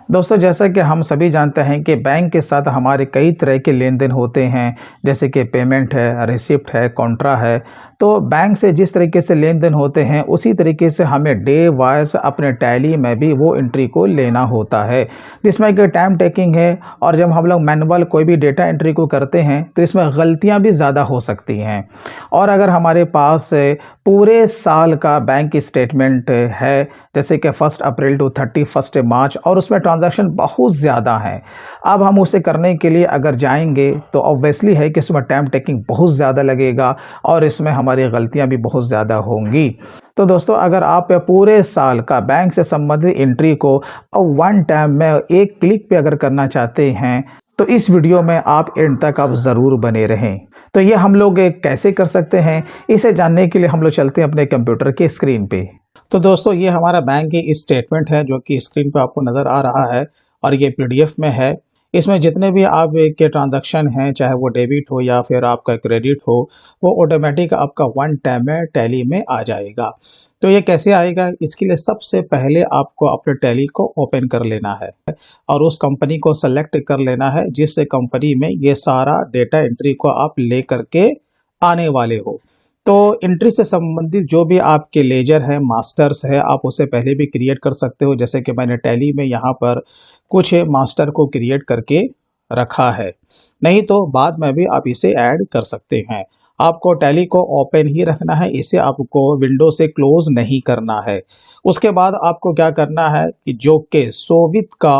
दोस्तों, जैसा कि हम सभी जानते हैं कि बैंक के साथ हमारे कई तरह के लेन-देन होते हैं, जैसे कि पेमेंट है, रिसिप्ट है, कॉन्ट्रा है। तो बैंक से जिस तरीके से लेन-देन होते हैं, उसी तरीके से हमें डे वाइज़ अपने टैली में भी वो एंट्री को लेना होता है, जिसमें कि टाइम टेकिंग है। और जब हम लोग मैनुअल कोई भी डेटा एंट्री को करते हैं, तो इसमें गलतियाँ भी ज़्यादा हो सकती हैं। और अगर हमारे पास पूरे साल का बैंक स्टेटमेंट है, जैसे कि 1 अप्रैल टू 31 मार्च, और उसमें ट्रांज़ैक्शन बहुत ज़्यादा हैं। अब हम उसे करने के लिए अगर जाएँगे तो ऑब्वियसली है कि इसमें टाइम टेकिंग बहुत ज़्यादा लगेगा और इसमें हमारी गलतियाँ भी बहुत ज़्यादा होंगी। तो दोस्तों, अगर आप पूरे साल का बैंक से संबंधित एंट्री को वन टाइम में एक क्लिक पे अगर करना चाहते हैं, तो इस वीडियो में आप एंड तक आप ज़रूर बने रहें। तो ये हम लोग कैसे कर सकते हैं, इसे जानने के लिए हम लोग चलते हैं अपने कंप्यूटर की स्क्रीन पे। तो दोस्तों, ये हमारा बैंक की स्टेटमेंट है जो कि स्क्रीन पे आपको नज़र आ रहा है और ये पीडीएफ में है। इसमें जितने भी आप के ट्रांजैक्शन हैं, चाहे वो डेबिट हो या फिर आपका क्रेडिट हो, वो ऑटोमेटिक आपका वन टाइम में टैली में आ जाएगा। तो ये कैसे आएगा, इसके लिए सबसे पहले आपको अपने टैली को ओपन कर लेना है और उस कंपनी को सेलेक्ट कर लेना है जिस कंपनी में ये सारा डेटा एंट्री को आप ले करके आने वाले हो। तो एंट्री से संबंधित जो भी आपके लेजर है, मास्टर्स है, आप उसे पहले भी क्रिएट कर सकते हो। जैसे कि मैंने टैली में यहाँ पर कुछ मास्टर को क्रिएट करके रखा है, नहीं तो बाद में भी आप इसे ऐड कर सकते हैं। आपको टैली को ओपन ही रखना है, इसे आपको विंडो से क्लोज नहीं करना है। उसके बाद आपको क्या करना है कि जो कि सोवित का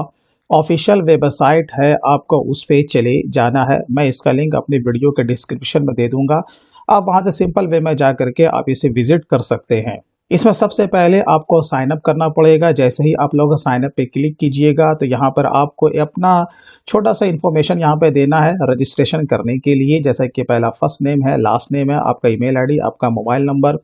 ऑफिशियल वेबसाइट है, आपको उस पे चले जाना है। मैं इसका लिंक अपने वीडियो के डिस्क्रिप्शन में दे दूंगा। आप वहां से सिंपल वे में जा करके आप इसे विजिट कर सकते हैं। इसमें सबसे पहले आपको साइन अप करना पड़ेगा। जैसे ही आप लोग साइन अप पे क्लिक कीजिएगा तो यहाँ पर आपको अपना छोटा सा इन्फॉर्मेशन यहाँ पे देना है रजिस्ट्रेशन करने के लिए। जैसा कि पहला फर्स्ट नेम है, लास्ट नेम है, आपका ईमेल आईडी, आपका मोबाइल नंबर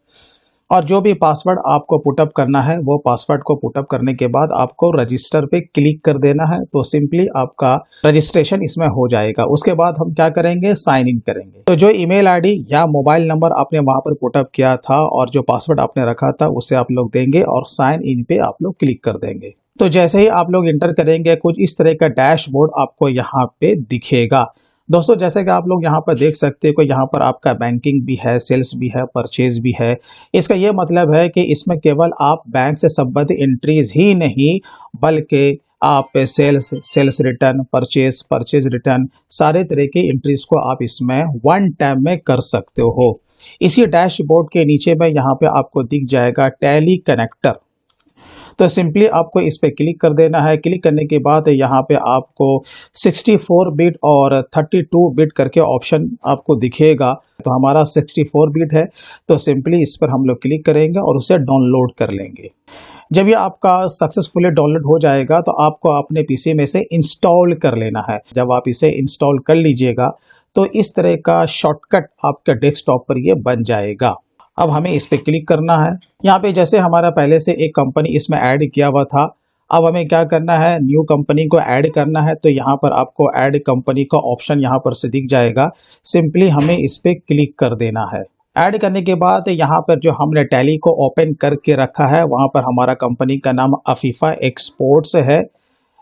और जो भी पासवर्ड आपको पुटअप करना है, वो पासवर्ड को पुटअप करने के बाद आपको रजिस्टर पे क्लिक कर देना है। तो सिंपली आपका रजिस्ट्रेशन इसमें हो जाएगा। उसके बाद हम क्या करेंगे, साइन इन करेंगे। तो जो ईमेल आईडी या मोबाइल नंबर आपने वहां पर पुटअप किया था और जो पासवर्ड आपने रखा था, उसे आप लोग देंगे और साइन इन पे आप लोग क्लिक कर देंगे। तो जैसे ही आप लोग इंटर करेंगे, कुछ इस तरह का डैशबोर्ड आपको यहाँ पे दिखेगा। दोस्तों, जैसे कि आप लोग यहाँ पर देख सकते हो कि यहाँ पर आपका बैंकिंग भी है, सेल्स भी है, परचेज भी है। इसका ये मतलब है कि इसमें केवल आप बैंक से संबंधित एंट्रीज ही नहीं, बल्कि आप सेल्स रिटर्न, परचेज रिटर्न, सारे तरह की एंट्रीज को आप इसमें वन टाइम में कर सकते हो। इसी डैशबोर्ड के नीचे में यहाँ पे आपको दिख जाएगा टैली कनेक्टर। तो सिंपली आपको इस पे क्लिक कर देना है। क्लिक करने के बाद यहाँ पे आपको 64 बिट और 32 बिट करके ऑप्शन आपको दिखेगा। तो हमारा 64 बिट है, तो सिंपली इस पर हम लोग क्लिक करेंगे और उसे डाउनलोड कर लेंगे। जब ये आपका सक्सेसफुली डाउनलोड हो जाएगा तो आपको अपने पीसी में से इंस्टॉल कर लेना है। जब आप इसे इंस्टॉल कर लीजिएगा तो इस तरह का शॉर्टकट आपका डेस्कटॉप पर ये बन जाएगा। अब हमें इस पे क्लिक करना है। यहाँ पे जैसे हमारा पहले से एक कंपनी इसमें ऐड किया हुआ था, अब हमें क्या करना है, न्यू कंपनी को ऐड करना है। तो यहाँ पर आपको ऐड कंपनी का ऑप्शन यहाँ पर से दिख जाएगा। सिंपली हमें इस पे क्लिक कर देना है। ऐड करने के बाद यहाँ पर जो हमने टैली को ओपन करके रखा है, वहाँ पर हमारा कंपनी का नाम अफीफा एक्सपोर्ट्स है,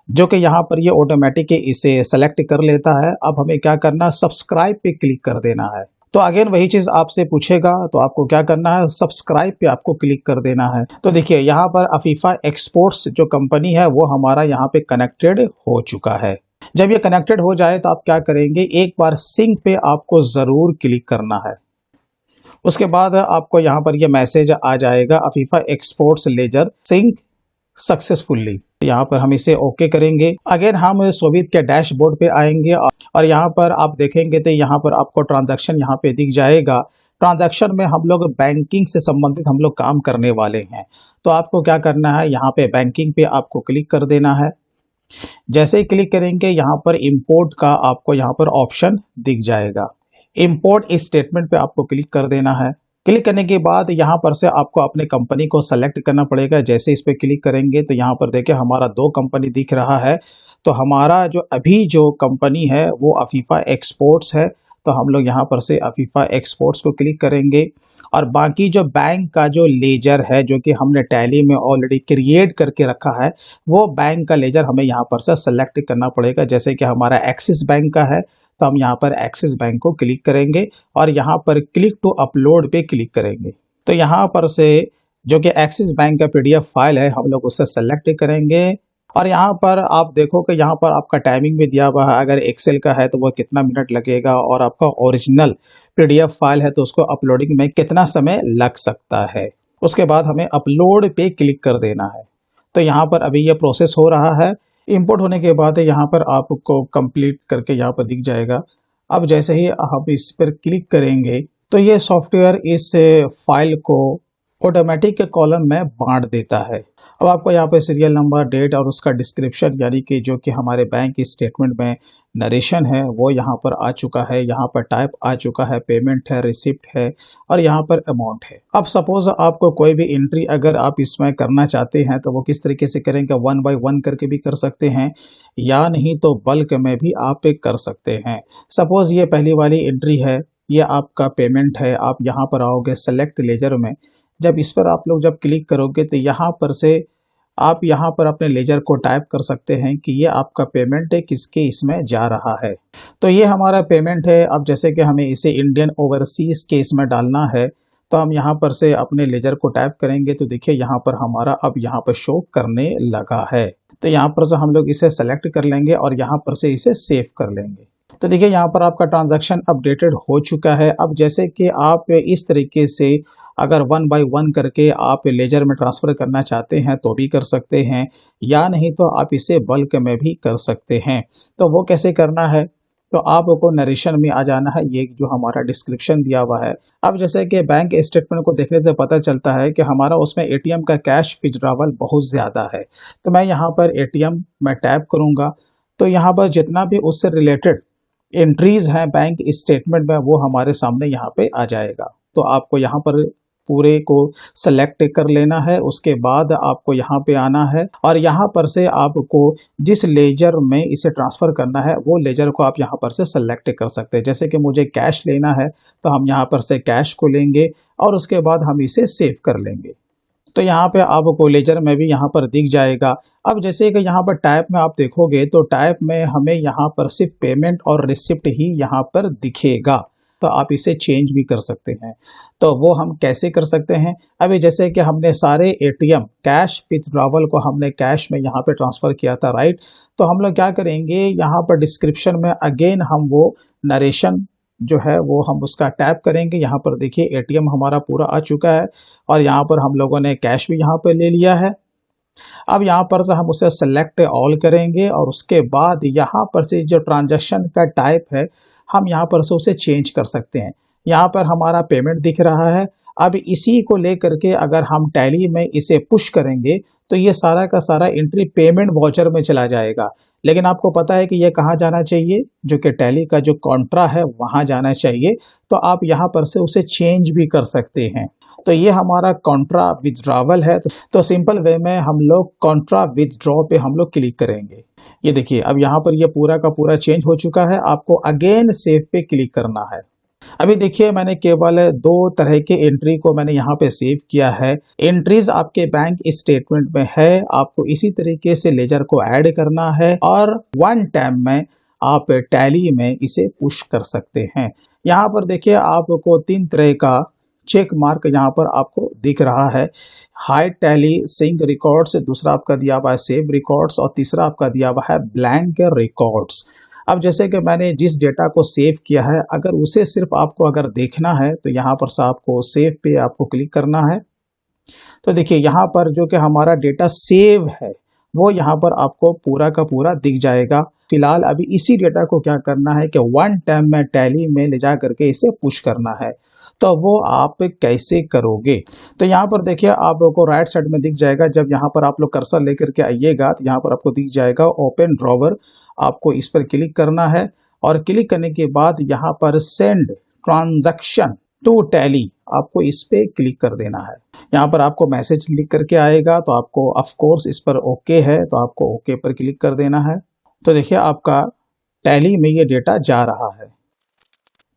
जो कि यहाँ पर ये ऑटोमेटिक इसे सेलेक्ट कर लेता है। अब हमें क्या करना, सब्सक्राइब पे क्लिक कर देना है। तो अगेन वही चीज आपसे पूछेगा, तो आपको क्या करना है, सब्सक्राइब पे आपको क्लिक कर देना है। तो देखिए यहाँ पर अफीफा एक्सपोर्ट्स जो कंपनी है वो हमारा यहाँ पे कनेक्टेड हो चुका है। जब ये कनेक्टेड हो जाए तो आप क्या करेंगे, एक बार सिंक पे आपको जरूर क्लिक करना है। उसके बाद आपको यहाँ पर ये मैसेज आ जाएगा, Afifa exports ledger sync successfully. यहाँ पर हम इसे ओके करेंगे। अगेन हम सोवित के डैशबोर्ड पे आएंगे और यहाँ पर आप देखेंगे तो यहाँ पर आपको ट्रांजैक्शन यहाँ पे दिख जाएगा। ट्रांजैक्शन में हम लोग बैंकिंग से संबंधित हम लोग काम करने वाले हैं। तो आपको क्या करना है, यहाँ पे बैंकिंग पे आपको क्लिक कर देना है। जैसे ही क्लिक करेंगे, यहाँ पर इंपोर्ट का आपको यहाँ पर ऑप्शन दिख जाएगा। इंपोर्ट इस स्टेटमेंट पे आपको क्लिक कर देना है। क्लिक करने के बाद यहाँ पर से आपको अपने कंपनी को सेलेक्ट करना पड़ेगा। जैसे इस पे क्लिक करेंगे तो यहाँ पर देखिए हमारा 2 कंपनी दिख रहा है। तो हमारा जो अभी जो कंपनी है वो अफीफा एक्सपोर्ट्स है। तो हम लोग यहाँ पर से अफीफा एक्सपोर्ट्स को क्लिक करेंगे और बाकी जो बैंक का जो लेजर है जो कि हमने टैली में ऑलरेडी क्रिएट करके रखा है, वो बैंक का लेजर हमें यहाँ पर से सेलेक्ट करना पड़ेगा। जैसे कि हमारा एक्सिस बैंक का है तो हम यहाँ पर एक्सिस बैंक को क्लिक करेंगे और यहाँ पर क्लिक टू अपलोड पे क्लिक करेंगे। तो यहाँ पर से जो कि एक्सिस बैंक का पीडीएफ फाइल है हम लोग उसे सेलेक्ट करेंगे और यहाँ पर आप देखो कि यहाँ पर आपका टाइमिंग भी दिया हुआ है। अगर एक्सेल का है तो वो कितना मिनट लगेगा और आपका ओरिजिनल पीडीएफ फाइल है तो उसको अपलोडिंग में कितना समय लग सकता है। उसके बाद हमें अपलोड पे क्लिक कर देना है। तो यहाँ पर अभी ये प्रोसेस हो रहा है। इंपोर्ट होने के बाद यहाँ पर आपको कंप्लीट करके यहाँ पर दिख जाएगा। अब जैसे ही हम इस पर क्लिक करेंगे तो ये सॉफ्टवेयर इस फाइल को ऑटोमेटिक कॉलम में बांट देता है। अब आपको यहाँ पे सीरियल नंबर, डेट और उसका डिस्क्रिप्शन यानी कि जो कि हमारे बैंक की स्टेटमेंट में नरेशन है वो यहाँ पर आ चुका है। यहाँ पर टाइप आ चुका है, पेमेंट है, रिसिप्ट है और यहाँ पर अमाउंट है। अब सपोज आपको कोई भी एंट्री अगर आप इसमें करना चाहते हैं तो वो किस तरीके से करेंगे, 1 बाय 1 करके भी कर सकते हैं या नहीं तो बल्क में भी आप कर सकते हैं। सपोज ये पहली वाली एंट्री है, ये आपका पेमेंट है। आप यहाँ पर आओगे सेलेक्ट लेजर में, जब इस पर आप लोग जब क्लिक करोगे तो यहाँ पर से आप यहाँ पर अपने लेजर को टाइप कर सकते हैं कि ये आपका पेमेंट है किसके इसमें जा रहा है। तो ये हमारा पेमेंट है। अब जैसे कि हमें इसे इंडियन ओवरसीज के इसमें डालना है तो हम यहाँ पर से अपने लेजर को टाइप करेंगे तो देखिए यहाँ पर हमारा अब यहाँ पर शो करने लगा है। तो यहाँ पर से हम लोग इसे सेलेक्ट कर लेंगे और यहाँ पर से इसे सेव कर लेंगे। तो देखिए यहाँ पर आपका ट्रांजैक्शन अपडेटेड हो चुका है। अब जैसे कि आप इस तरीके से अगर 1 बाय 1 करके आप लेजर में ट्रांसफ़र करना चाहते हैं तो भी कर सकते हैं या नहीं तो आप इसे बल्क में भी कर सकते हैं। तो वो कैसे करना है, तो आपको नरेशन में आ जाना है, ये जो हमारा डिस्क्रिप्शन दिया हुआ है। अब जैसे कि बैंक स्टेटमेंट को देखने से पता चलता है कि हमारा उसमें एटीएम का कैश विड्रॉवल बहुत ज़्यादा है। तो मैं यहाँ पर एटीएम में टैप करूँगा तो यहाँ पर जितना भी उससे रिलेटेड एंट्रीज हैं बैंक स्टेटमेंट में वो हमारे सामने यहाँ पे आ जाएगा। तो आपको यहाँ पर पूरे को सेलेक्ट कर लेना है। उसके बाद आपको यहाँ पे आना है और यहाँ पर से आपको जिस लेजर में इसे ट्रांसफ़र करना है वो लेजर को आप यहाँ पर से सेलेक्ट कर सकते हैं। जैसे कि मुझे कैश लेना है तो हम यहाँ पर से कैश को लेंगे और उसके बाद हम इसे सेव कर लेंगे। तो यहाँ पे आपको लेजर में भी यहाँ पर दिख जाएगा। अब जैसे कि यहाँ पर टाइप में आप देखोगे तो टाइप में हमें यहाँ पर सिर्फ पेमेंट और रिसिप्ट ही यहाँ पर दिखेगा। तो आप इसे चेंज भी कर सकते हैं। तो वो हम कैसे कर सकते हैं, अभी जैसे कि हमने सारे एटीएम कैश विथड्रॉवल को हमने कैश में यहाँ पे ट्रांसफ़र किया था, राइट। तो हम लोग क्या करेंगे, यहाँ पर डिस्क्रिप्शन में अगेन हम वो नरेशन जो है वो हम उसका टैप करेंगे। यहाँ पर देखिए एटीएम हमारा पूरा आ चुका है और यहाँ पर हम लोगों ने कैश भी यहाँ पर ले लिया है। अब यहाँ पर से हम उसे सेलेक्ट ऑल करेंगे और उसके बाद यहाँ पर से जो ट्रांजैक्शन का टाइप है हम यहाँ पर से उसे चेंज कर सकते हैं। यहाँ पर हमारा पेमेंट दिख रहा है। अब इसी को लेकर के अगर हम टैली में इसे पुश करेंगे तो ये सारा का सारा एंट्री पेमेंट वाउचर में चला जाएगा। लेकिन आपको पता है कि ये कहाँ जाना चाहिए, जो कि टैली का जो कॉन्ट्रा है वहाँ जाना चाहिए। तो आप यहाँ पर से उसे चेंज भी कर सकते हैं। तो ये हमारा कॉन्ट्रा विथड्रॉवल है। तो सिंपल वे में हम लोग कॉन्ट्रा विथड्रॉ पे हम लोग क्लिक करेंगे। ये देखिए अब यहाँ पर ये पूरा का पूरा चेंज हो चुका है। आपको अगेन सेव पे क्लिक करना है। अभी देखिए मैंने केवल 2 तरह के एंट्री को मैंने यहाँ पे सेव किया है। एंट्रीज आपके बैंक स्टेटमेंट में है, आपको इसी तरीके से लेजर को ऐड करना है और वन टाइम में आप टैली में इसे पुश कर सकते हैं। यहाँ पर देखिए आपको 3 तरह का चेक मार्क यहाँ पर आपको दिख रहा है। हाई टैली सिंक रिकॉर्ड्स, दूसरा आपका दिया हुआ है सेव रिकॉर्ड्स और तीसरा आपका दिया हुआ है ब्लैंक रिकॉर्ड्स। अब जैसे कि मैंने जिस डेटा को सेव किया है अगर उसे सिर्फ आपको अगर देखना है तो यहाँ पर से आपको सेव पे आपको क्लिक करना है। तो देखिए यहाँ पर जो कि हमारा डेटा सेव है वो यहाँ पर आपको पूरा का पूरा दिख जाएगा। फिलहाल अभी इसी डेटा को क्या करना है कि वन टाइम में टैली में ले जा करके इसे पुश करना है। तो वो आप कैसे करोगे, तो यहाँ पर देखिए आपको राइट साइड में दिख जाएगा। जब यहाँ पर आप लोग कर्सर लेकर के आइएगा तो यहाँ पर आपको दिख जाएगा ओपन ड्रॉवर। आपको इस पर क्लिक करना है और क्लिक करने के बाद यहाँ पर सेंड ट्रांजैक्शन टू टैली आपको इस पे क्लिक कर देना है। यहाँ पर आपको मैसेज लिख करके आएगा तो आपको ऑफ कोर्स इस पर ओके है तो आपको ओके पर क्लिक कर देना है। तो देखिए आपका टैली में ये डेटा जा रहा है।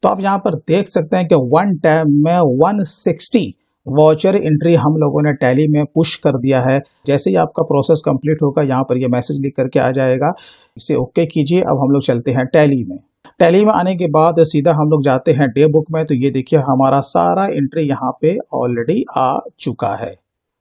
तो आप यहाँ पर देख सकते हैं कि वन टाइम में 160 वाउचर एंट्री हम लोगों ने टैली में पुश कर दिया है। जैसे ही आपका प्रोसेस कंप्लीट होगा यहाँ पर ये मैसेज लिख करके आ जाएगा, इसे ओके कीजिए। अब हम लोग चलते हैं टैली में। टैली में आने के बाद सीधा हम लोग जाते हैं डे बुक में। तो ये देखिए हमारा सारा एंट्री यहाँ पे ऑलरेडी आ चुका है।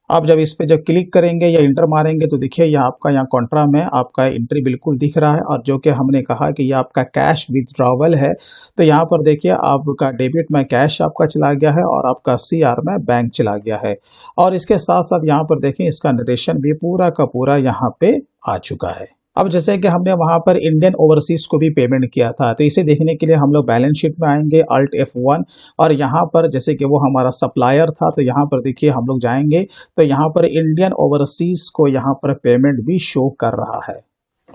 आप जब इस पे जब क्लिक करेंगे या इंटर मारेंगे तो देखिए यहाँ आपका यहाँ कॉन्ट्रा में आपका एंट्री बिल्कुल दिख रहा है। और जो कि हमने कहा कि ये आपका कैश विथड्रॉवल है, तो यहाँ पर देखिए आपका डेबिट में कैश आपका चला गया है और आपका सीआर में बैंक चला गया है। और इसके साथ साथ यहाँ पर देखें इसका नरेशन भी पूरा का पूरा यहाँ पे आ चुका है। अब जैसे कि हमने वहां पर इंडियन ओवरसीज को भी पेमेंट किया था, तो इसे देखने के लिए हम लोग बैलेंस शीट में आएंगे, Alt F1, और यहाँ पर जैसे कि वो हमारा सप्लायर था तो यहाँ पर देखिए हम लोग जाएंगे तो यहाँ पर इंडियन ओवरसीज को यहाँ पर पेमेंट भी शो कर रहा है।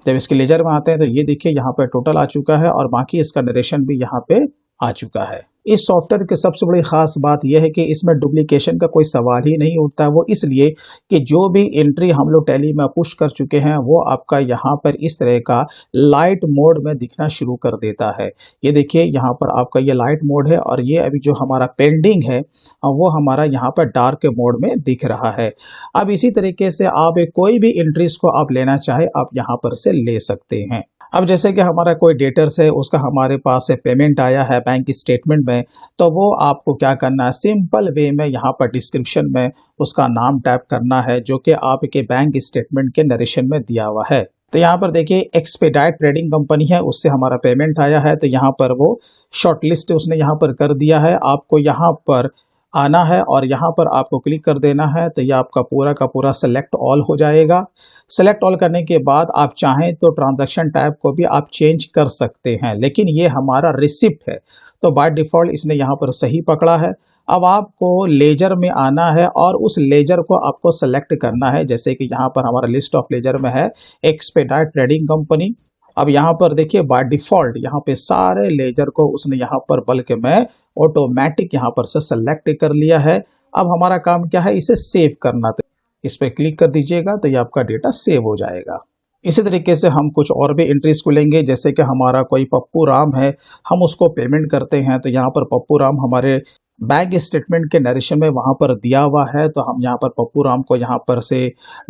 जब इसके लेजर में आते हैं तो ये देखिए यहाँ पर टोटल आ चुका है और बाकी इसका नरेशन भी यहाँ पे आ चुका है। इस सॉफ्टवेयर की सबसे बड़ी खास बात यह है कि इसमें डुप्लीकेशन का कोई सवाल ही नहीं उठता। वो इसलिए कि जो भी एंट्री हम लोग टैली में पुश कर चुके हैं वो आपका यहाँ पर इस तरह का लाइट मोड में दिखना शुरू कर देता है। ये देखिए यहाँ पर आपका ये लाइट मोड है और ये अभी जो हमारा पेंडिंग है वो हमारा यहाँ पर डार्क मोड में दिख रहा है। अब इसी तरीके से आप कोई भी एंट्रीज को आप लेना चाहे आप यहाँ पर से ले सकते हैं। अब जैसे कि हमारा कोई डेटर्स है, उसका हमारे पास से पेमेंट आया है बैंक स्टेटमेंट में, तो वो आपको क्या करना है, सिंपल वे में यहाँ पर डिस्क्रिप्शन में उसका नाम टाइप करना है जो कि आपके बैंक स्टेटमेंट के नरेशन में दिया हुआ है। तो यहाँ पर देखिए एक्सपेडाइट ट्रेडिंग कंपनी है, उससे हमारा पेमेंट आया है, तो यहाँ पर वो शॉर्टलिस्ट उसने यहाँ पर कर दिया है। आपको यहाँ पर आना है और यहाँ पर आपको क्लिक कर देना है, तो ये आपका पूरा का पूरा सेलेक्ट ऑल हो जाएगा। सेलेक्ट ऑल करने के बाद आप चाहें तो ट्रांजैक्शन टाइप को भी आप चेंज कर सकते हैं, लेकिन ये हमारा रिसिप्ट है तो बाय डिफ़ॉल्ट इसने यहाँ पर सही पकड़ा है। अब आपको लेजर में आना है और उस लेजर को आपको सेलेक्ट करना है, जैसे कि यहाँ पर हमारा लिस्ट ऑफ लेजर में है एक्सपेडाइट ट्रेडिंग कंपनी। अब यहाँ पर देखिए बाय डिफ़ॉल्ट यहाँ पे सारे लेजर को उसने यहाँ पर बल्क में ऑटोमेटिक यहाँ पर से सेलेक्ट कर लिया है। अब हमारा काम क्या है, इसे सेव करना। तो इस पर क्लिक कर दीजिएगा तो ये आपका डेटा सेव हो जाएगा। इसी तरीके से हम कुछ और भी एंट्रीज को लेंगे, जैसे कि हमारा कोई पप्पू राम है, हम उसको पेमेंट करते हैं, तो यहाँ पर पप्पू राम हमारे बैंक स्टेटमेंट के नरेशन में वहाँ पर दिया हुआ है। तो हम यहाँ पर पप्पू राम को यहाँ पर से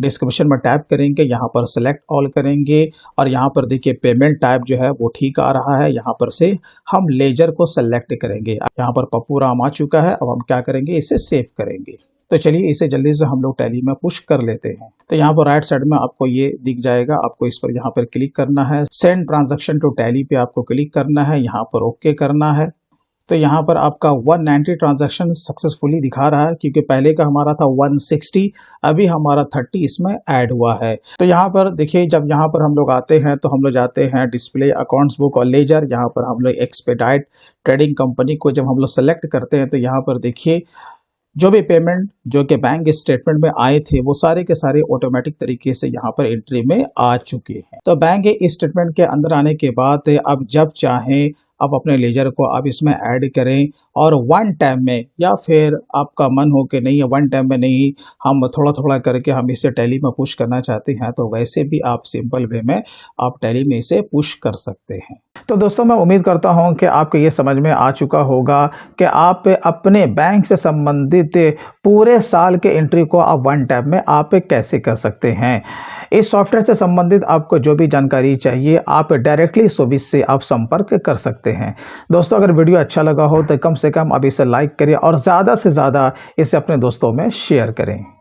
डिस्क्रिप्शन में टैप करेंगे, यहाँ पर सेलेक्ट ऑल करेंगे और यहाँ पर देखिए पेमेंट टाइप जो है वो ठीक आ रहा है। यहाँ पर से हम लेजर को सेलेक्ट करेंगे। यहाँ पर पप्पू राम आ चुका है। अब हम क्या करेंगे, इसे सेव करेंगे। तो चलिए इसे जल्दी से हम लोग टैली में पुश कर लेते हैं। तो यहाँ पर राइट साइड में आपको ये दिख जाएगा, आपको इस पर यहाँ पर क्लिक करना है, सेंड ट्रांजैक्शन टू टैली पे आपको क्लिक करना है, यहाँ पर ओके करना है। तो यहाँ पर आपका 190 ट्रांजैक्शन सक्सेसफुली दिखा रहा है, क्योंकि पहले का हमारा था 160, अभी हमारा 30 इसमें ऐड हुआ है। तो यहाँ पर देखिए जब यहाँ पर हम लोग आते हैं तो हम लोग जाते हैं डिस्प्ले अकाउंट्स बुक और लेजर। यहाँ पर हम लोग एक्सपेडाइट ट्रेडिंग कंपनी को जब हम लोग सेलेक्ट करते हैं तो यहाँ पर देखिए जो भी पेमेंट जो कि बैंक स्टेटमेंट में आए थे वो सारे के सारे ऑटोमेटिक तरीके से यहाँ पर एंट्री में आ चुके हैं। तो बैंक स्टेटमेंट के अंदर आने के बाद अब जब चाहें आप अपने लेजर को आप इसमें ऐड करें और वन टाइम में, या फिर आपका मन हो कि नहीं वन टाइम में नहीं, हम थोड़ा थोड़ा करके हम इसे टैली में पुश करना चाहते हैं, तो वैसे भी आप सिंपल वे में आप टैली में इसे पुश कर सकते हैं। तो दोस्तों मैं उम्मीद करता हूं कि आपको ये समझ में आ चुका होगा कि आप अपने बैंक से संबंधित पूरे साल के एंट्री को आप वन टाइम में आप कैसे कर सकते हैं। इस सॉफ्टवेयर से संबंधित आपको जो भी जानकारी चाहिए आप डायरेक्टली सोबिस से आप संपर्क कर सकते हैं। दोस्तों अगर वीडियो अच्छा लगा हो तो कम से कम आप इसे लाइक करें और ज़्यादा से ज़्यादा इसे अपने दोस्तों में शेयर करें।